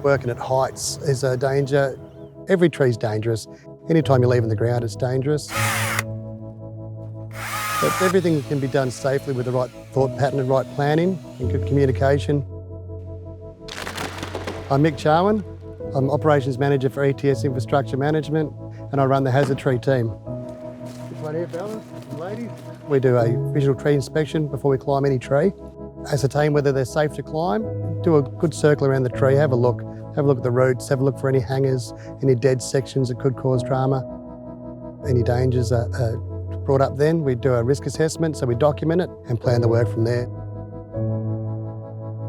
Working at heights is a danger. Every tree's dangerous. Anytime you're leaving the ground, it's dangerous. But everything can be done safely with the right thought pattern and right planning and good communication. I'm Mick Charwin. I'm Operations Manager for ETS Infrastructure Management, and I run the hazard tree team. This one here, fellas and ladies. We do a visual tree inspection before we climb any tree. Ascertain whether they're safe to climb. Do a good circle around the tree, have a look at the roots, have a look for any hangers, any dead sections that could cause drama. Any dangers are brought up then. We do a risk assessment, so we document it and plan the work from there.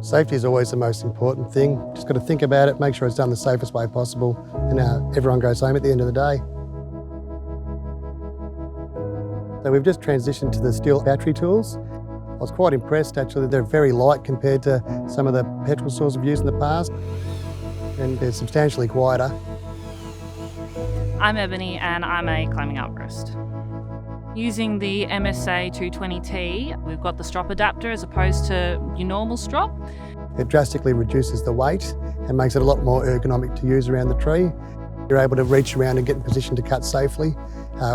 Safety is always the most important thing. Just got to think about it, make sure it's done the safest way possible, and everyone goes home at the end of the day. So we've just transitioned to the STIHL battery tools. I was quite impressed actually. They're very light compared to some of the petrol saws we've used in the past, and they're substantially quieter. I'm Ebony and I'm a climbing arborist. Using the MSA 220T, we've got the strop adapter as opposed to your normal strop. It drastically reduces the weight and makes it a lot more ergonomic to use around the tree. You're able to reach around and get in position to cut safely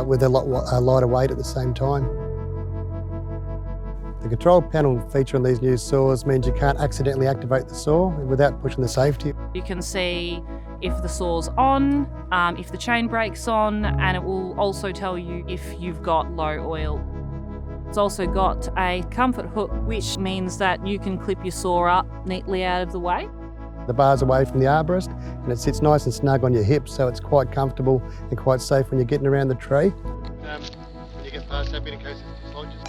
with a lot lighter weight at the same time. The control panel feature on these new saws means you can't accidentally activate the saw without pushing the safety. You can see if the saw's on, if the chain brake's on, and it will also tell you if you've got low oil. It's also got a comfort hook, which means that you can clip your saw up neatly out of the way. The bar's away from the arborist and it sits nice and snug on your hips, so it's quite comfortable and quite safe when you're getting around the tree. When you get past that bit in case it dislodges.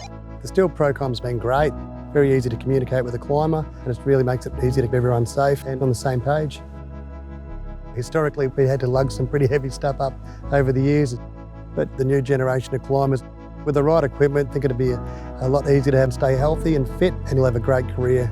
The STIHL ProCOM's been great, very easy to communicate with the climber, and it really makes it easy to keep everyone safe and on the same page. Historically, we had to lug some pretty heavy stuff up over the years, but the new generation of climbers, with the right equipment, think it'll be a lot easier to have them stay healthy and fit, and you'll have a great career.